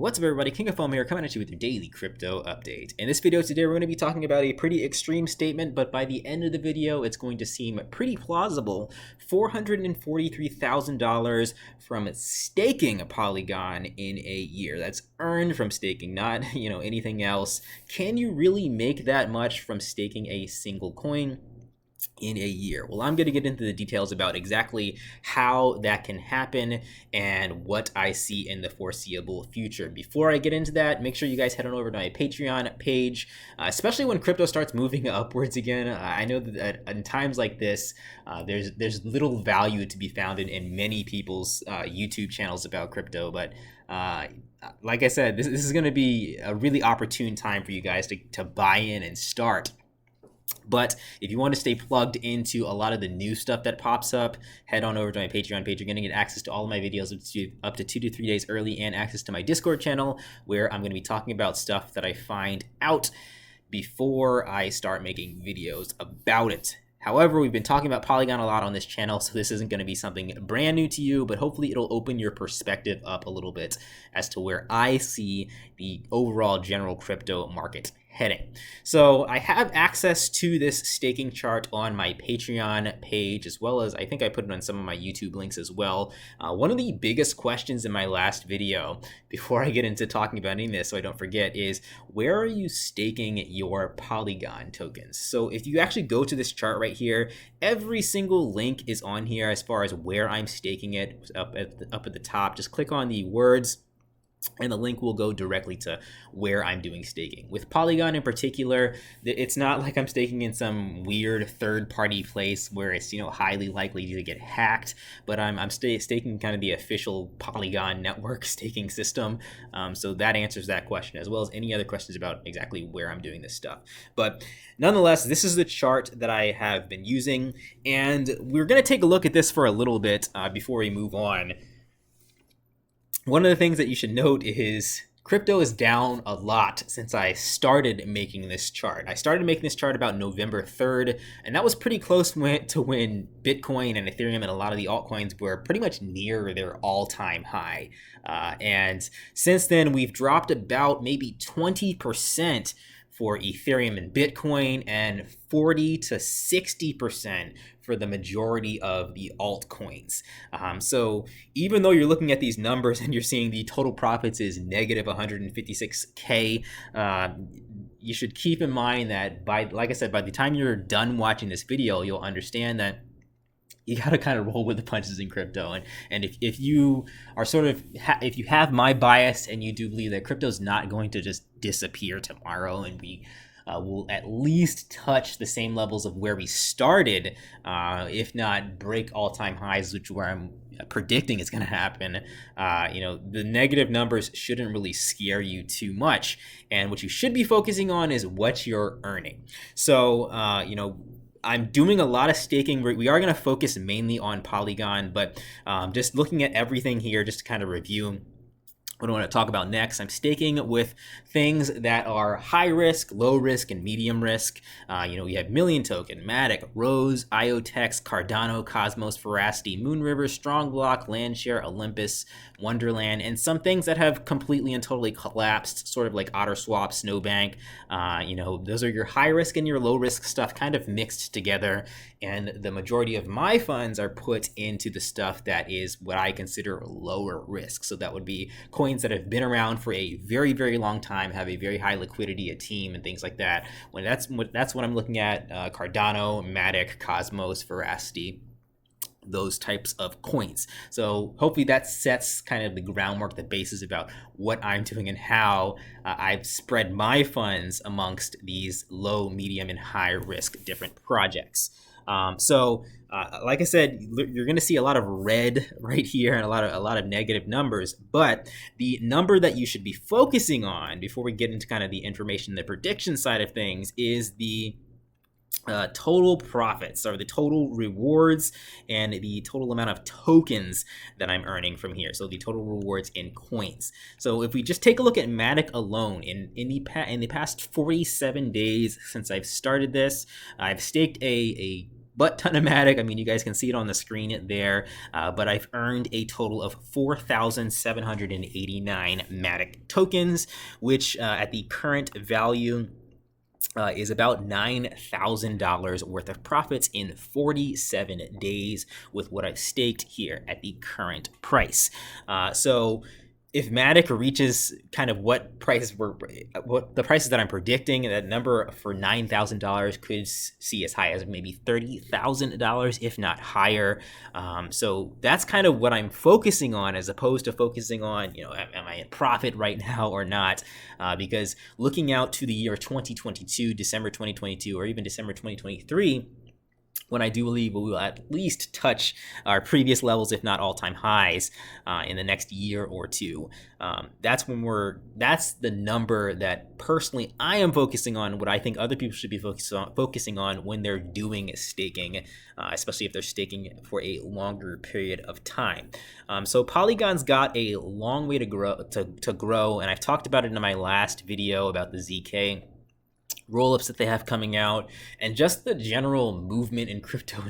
What's up, everybody? King of Fomo here, coming at you with your daily crypto update. In this video today, we're going to be talking about a pretty extreme statement, but by the end of the video, it's going to seem pretty plausible. $443,000 from staking a Polygon in a year. That's earned from staking, not anything else. Can you really make that much from staking a single coin in a year? Well, I'm going to get into the details about exactly how that can happen and what I see in the foreseeable future. Before I get into that, make sure you guys head on over to my Patreon page, especially when crypto starts moving upwards again. I know that in times like this, there's little value to be found in many people's YouTube channels about crypto, but like I said, this is going to be a really opportune time for you guys to buy in and start. But if you want to stay plugged into a lot of the new stuff that pops up, head on over to my Patreon page. You're going to get access to all of my videos up to 2 to 3 days early, and access to my Discord channel, where I'm going to be talking about stuff that I find out before I start making videos about it. However, we've been talking about Polygon a lot on this channel, so this isn't going to be something brand new to you, but hopefully it'll open your perspective up a little bit as to where I see the overall general crypto market heading. So I have access to this staking chart on my Patreon page, as well as I think I put it on some of my YouTube links as well. One of the biggest questions in my last video, before I get into talking about any of this so I don't forget, is where are you staking your Polygon tokens? So if you actually go to this chart right here, every single link is on here as far as where I'm staking it up at the top. Just click on the words, and the link will go directly to where I'm doing staking. With Polygon in particular, it's not like I'm staking in some weird third-party place where it's highly likely to get hacked, but I'm staking kind of the official Polygon network staking system. So that answers that question, as well as any other questions about exactly where I'm doing this stuff. But nonetheless, this is the chart that I have been using, and we're going to take a look at this for a little bit before we move on. One of the things that you should note is crypto is down a lot since I started making this chart. I started making this chart about November 3rd, and that was pretty close to when Bitcoin and Ethereum and a lot of the altcoins were pretty much near their all-time high. And since then, we've dropped about maybe 20% for Ethereum and Bitcoin, and 40 to 60% for the majority of the altcoins. So even though you're looking at these numbers and you're seeing the total profits is negative 156K, you should keep in mind that like I said, by the time you're done watching this video, you'll understand that you got to kind of roll with the punches in crypto. And if you are if you have my bias and you do believe that crypto is not going to just disappear tomorrow, and we will at least touch the same levels of where we started, if not break all-time highs, which where I'm predicting is going to happen, the negative numbers shouldn't really scare you too much. And what you should be focusing on is what you're earning. So, I'm doing a lot of staking. We are going to focus mainly on Polygon, but just looking at everything here, just to kind of review what I want to talk about next. I'm staking with things that are high risk, low risk, and medium risk. We have Million Token, Matic, Rose, IoTex, Cardano, Cosmos, Veracity, Moonriver, Strongblock, Landshare, Olympus, Wonderland, and some things that have completely and totally collapsed, sort of like OtterSwap, Snowbank. Those are your high risk and your low risk stuff kind of mixed together. And the majority of my funds are put into the stuff that is what I consider lower risk. So that would be coins that have been around for a very, very long time, have a very high liquidity, a team, and things like that. That's what I'm looking at: Cardano, Matic, Cosmos, Veracity, those types of coins. So hopefully that sets kind of the groundwork, the basis about what I'm doing and how I've spread my funds amongst these low, medium, and high risk different projects. Like I said, you're going to see a lot of red right here and a lot of negative numbers, but the number that you should be focusing on before we get into kind of the information, the prediction side of things, is the total profits, or the total rewards, and the total amount of tokens that I'm earning from here. So the total rewards in coins. So if we just take a look at Matic alone, in the past 47 days since I've started this, I've staked a butt ton of Matic. I mean, you guys can see it on the screen there, but I've earned a total of 4,789 Matic tokens, which at the current value is about $9,000 worth of profits in 47 days with what I've staked here at the current price. So if Matic reaches kind of what the prices that I'm predicting, that number for $9,000 could see as high as maybe $30,000, if not higher. So that's kind of what I'm focusing on, as opposed to focusing on, am I in profit right now or not? Because looking out to the year 2022, December 2022, or even December 2023, when I do believe we will at least touch our previous levels, if not all-time highs, in the next year or two. That's the number that personally I am focusing on, what I think other people should be focusing on when they're doing staking, especially if they're staking for a longer period of time. So Polygon's got a long way to grow, and I've talked about it in my last video about the ZK roll-ups that they have coming out, and just the general movement in crypto,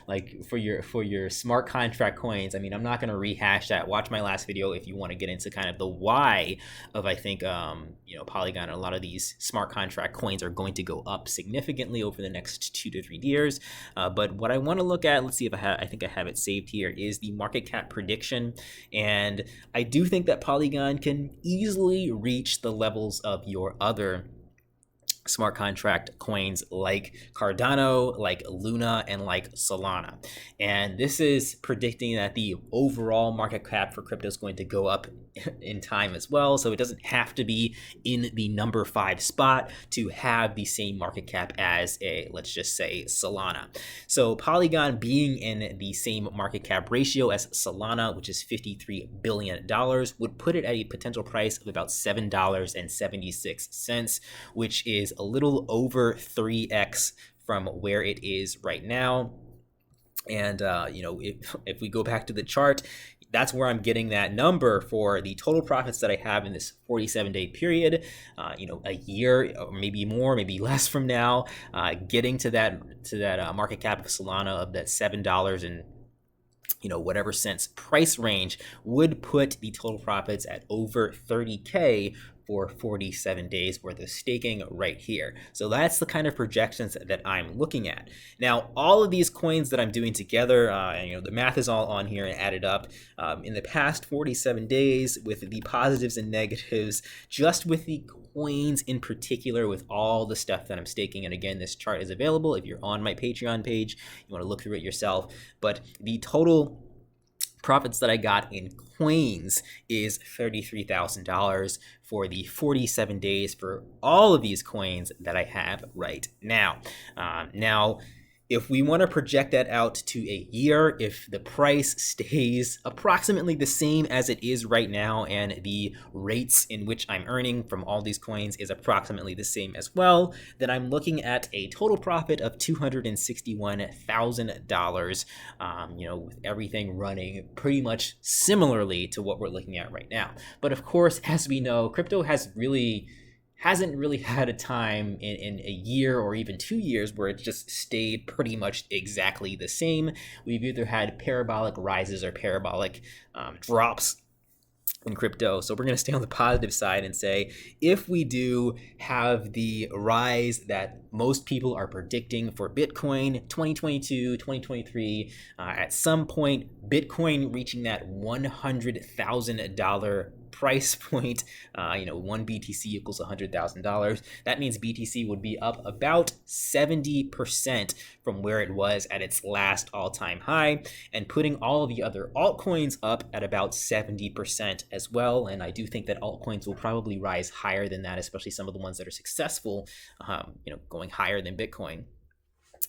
like for your smart contract coins. I mean, I'm not going to rehash that. Watch my last video if you want to get into kind of the why of, I think, Polygon and a lot of these smart contract coins are going to go up significantly over the next 2 to 3 years. But what I want to look at, let's see if I think I have it saved here, is the market cap prediction. And I do think that Polygon can easily reach the levels of your other smart contract coins like Cardano, like Luna, and like Solana. And this is predicting that the overall market cap for crypto is going to go up in time as well. So it doesn't have to be in the number 5 spot to have the same market cap as let's just say Solana. So Polygon being in the same market cap ratio as Solana, which is $53 billion, would put it at a potential price of about $7.76, which is a little over 3x from where it is right now. And if we go back to the chart, that's where I'm getting that number for the total profits that I have in this 47-day period. A year, or maybe more, maybe less from now, getting to that market cap of Solana of that $7 and whatever cents price range would put the total profits at over 30K for 47 days worth of staking right here. So that's the kind of projections that I'm looking at. Now, all of these coins that I'm doing together, and the math is all on here and added up, in the past 47 days with the positives and negatives, just with the coins in particular, with all the stuff that I'm staking. And again, this chart is available if you're on my Patreon page, you want to look through it yourself. But the total profits that I got in coins is $33,000 for the 47 days for all of these coins that I have right now. Now, if we want to project that out to a year, if the price stays approximately the same as it is right now, and the rates in which I'm earning from all these coins is approximately the same as well, then I'm looking at a total profit of $261,000, with everything running pretty much similarly to what we're looking at right now. But of course, as we know, crypto hasn't really had a time in a year or even 2 years where it just stayed pretty much exactly the same. We've either had parabolic rises or parabolic drops in crypto. So we're going to stay on the positive side and say, if we do have the rise that most people are predicting for Bitcoin 2022, 2023, at some point Bitcoin reaching that $100,000 price point, 1 BTC equals $100,000. That means BTC would be up about 70% from where it was at its last all-time high, and putting all of the other altcoins up at about 70% as well. And I do think that altcoins will probably rise higher than that, especially some of the ones that are successful, going higher than Bitcoin.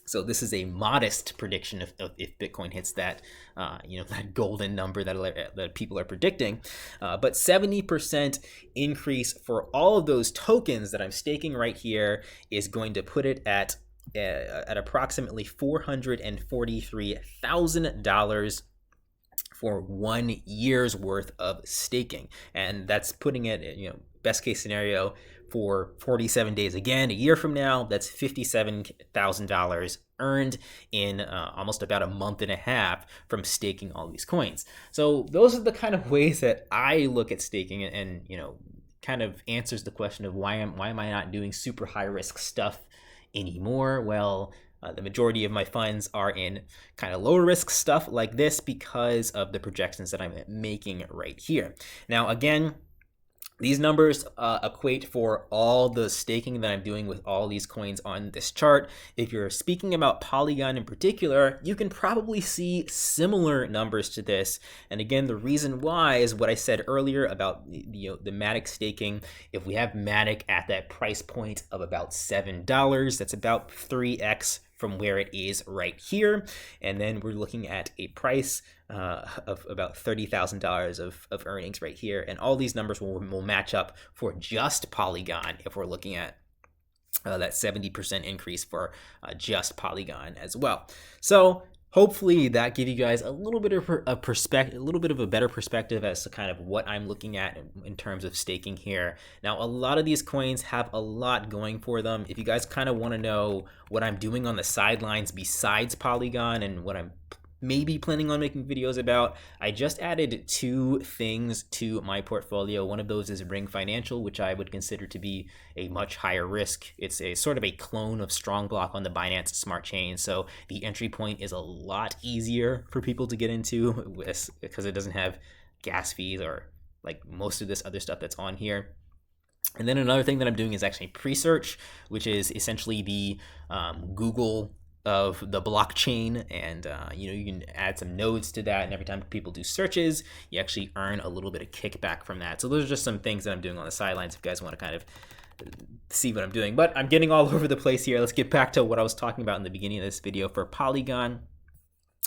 So this is a modest prediction if Bitcoin hits that, that golden number that people are predicting. But 70% increase for all of those tokens that I'm staking right here is going to put it at approximately $443,000 for 1 year's worth of staking. And that's putting it, best case scenario, for 47 days again, a year from now, that's $57,000 earned in almost about a month and a half from staking all these coins. So those are the kind of ways that I look at staking, and kind of answers the question of why am I not doing super high risk stuff anymore. Well, the majority of my funds are in kind of lower risk stuff like this because of the projections that I'm making right here. Now, again, these numbers equate for all the staking that I'm doing with all these coins on this chart. If you're speaking about Polygon in particular, you can probably see similar numbers to this. And again, the reason why is what I said earlier about the Matic staking. If we have Matic at that price point of about $7, that's about 3x from where it is right here. And then we're looking at a price of about $30,000 of earnings right here. And all these numbers will match up for just Polygon if we're looking at that 70% increase for just Polygon as well. So hopefully that gives you guys a little bit of a perspective, a little bit of a better perspective as to kind of what I'm looking at in terms of staking here. Now, a lot of these coins have a lot going for them. If you guys kind of want to know what I'm doing on the sidelines besides Polygon and what I'm maybe planning on making videos about, I just added 2 things to my portfolio. One of those is Ring Financial, which I would consider to be a much higher risk. It's a sort of a clone of Strongblock on the Binance Smart Chain, so the entry point is a lot easier for people to get into because it doesn't have gas fees or like most of this other stuff that's on here. And then another thing that I'm doing is actually Presearch, which is essentially the Google of the blockchain, and you can add some nodes to that, and every time people do searches, you actually earn a little bit of kickback from that. So those are just some things that I'm doing on the sidelines if you guys want to kind of see what I'm doing. But I'm getting all over the place here. Let's get back to what I was talking about in the beginning of this video for Polygon.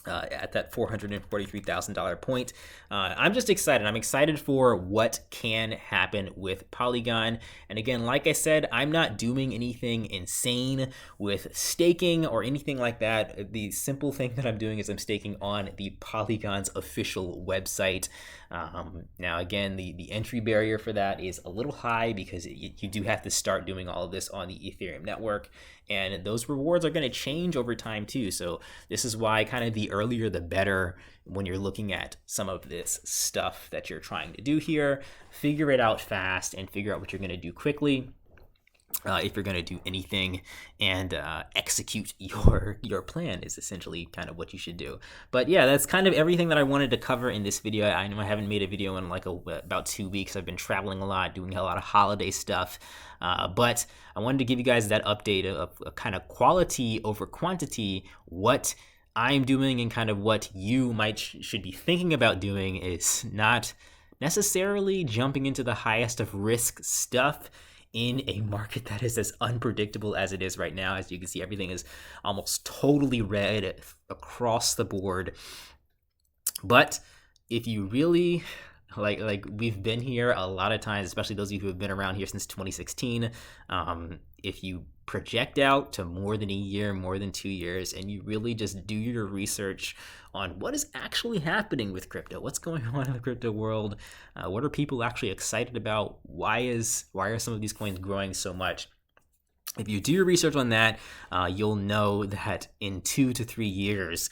At that $443,000 point. I'm just excited. I'm excited for what can happen with Polygon. And again, like I said, I'm not doing anything insane with staking or anything like that. The simple thing that I'm doing is I'm staking on the Polygon's official website. Now, again, the entry barrier for that is a little high because you do have to start doing all of this on the Ethereum network. And those rewards are going to change over time too. So this is why kind of the earlier the better when you're looking at some of this stuff that you're trying to do here. Figure it out fast and figure out what you're going to do quickly. If you're going to do anything, and execute your plan is essentially kind of what you should do. But yeah, that's kind of everything that I wanted to cover in this video. I know I haven't made a video in like about 2 weeks. I've been traveling a lot, doing a lot of holiday stuff, but I wanted to give you guys that update of kind of quality over quantity. What I'm doing and kind of what you should be thinking about doing is not necessarily jumping into the highest of risk stuff in a market that is as unpredictable as it is right now. As you can see, everything is almost totally red across the board. But if you really, like we've been here a lot of times, especially those of you who have been around here since 2016, if you project out to more than a year, more than 2 years, and you really just do your research on what is actually happening with crypto, what's going on in the crypto world, what are people actually excited about, why are some of these coins growing so much? If you do your research on that, you'll know that in 2 to 3 years,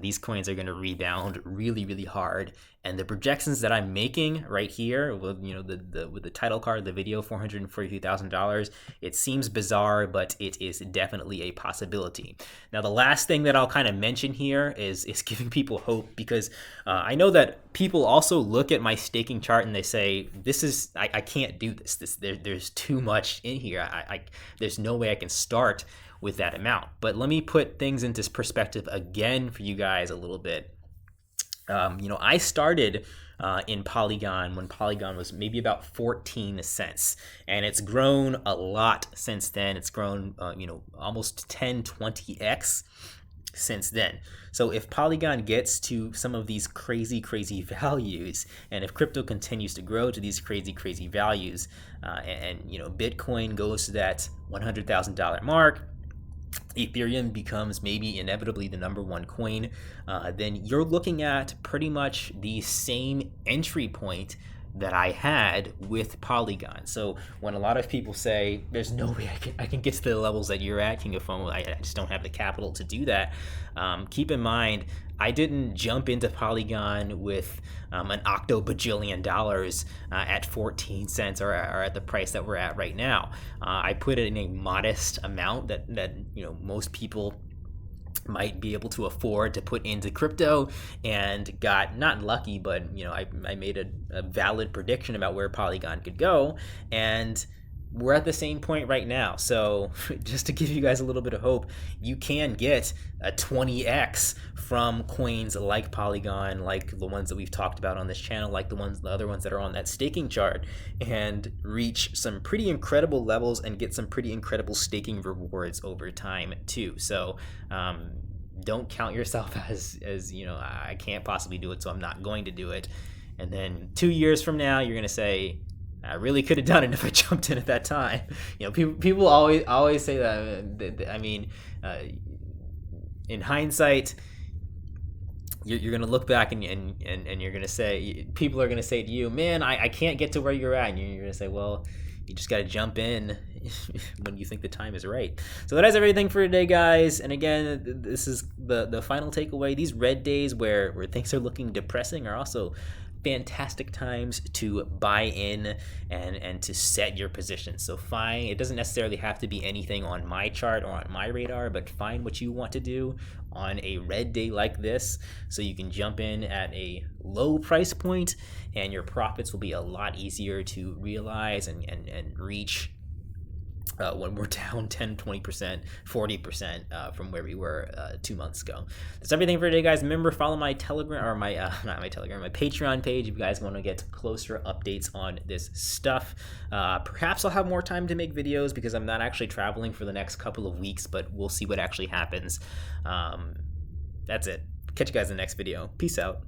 these coins are going to rebound really, really hard. And the projections that I'm making right here, with with the title card of the video, $442,000, it seems bizarre, but it is definitely a possibility. Now, the last thing that I'll kind of mention here is giving people hope, because I know that people also look at my staking chart and they say, I can't do this. There's too much in here. There's no way I can start with that amount. But let me put things into perspective again for you guys a little bit. I started in Polygon when Polygon was maybe about 14 cents, and it's grown a lot since then. It's grown, almost 20x since then. So if Polygon gets to some of these crazy values, and if crypto continues to grow to these crazy values, and Bitcoin goes to that $100,000 mark, Ethereum becomes maybe inevitably the #1 coin, then you're looking at pretty much the same entry point that I had with Polygon. So when a lot of people say there's no way I can get to the levels that you're at, King of Fomo, I just don't have the capital to do that. Keep in mind, I didn't jump into Polygon with an octo bajillion dollars at 14 cents or at the price that we're at right now. I put it in a modest amount that most people might be able to afford to put into crypto, and got not lucky, but I made a valid prediction about where Polygon could go, and we're at the same point right now. So just to give you guys a little bit of hope, you can get a 20x from coins like Polygon, like the ones that we've talked about on this channel, like the other ones that are on that staking chart, and reach some pretty incredible levels and get some pretty incredible staking rewards over time too. So don't count yourself as I can't possibly do it, so I'm not going to do it. And then 2 years from now, you're going to say, I really could have done it if I jumped in at that time. People always say that. I mean, in hindsight, you're gonna look back and you're gonna say, people are gonna say to you, "Man, I can't get to where you're at." And you're gonna say, "Well, you just gotta jump in when you think the time is right." So that is everything for today, guys. And again, this is the final takeaway. These red days where things are looking depressing are also fantastic times to buy in and to set your position. So it doesn't necessarily have to be anything on my chart or on my radar, but find what you want to do on a red day like this, so you can jump in at a low price point and your profits will be a lot easier to realize and reach when we're down 10, 20%, 40% from where we were 2 months ago. That's everything for today, guys. Remember, follow my Telegram, or my my Patreon page if you guys want to get closer updates on this stuff. Perhaps I'll have more time to make videos because I'm not actually traveling for the next couple of weeks, but we'll see what actually happens. That's it. Catch you guys in the next video. Peace out.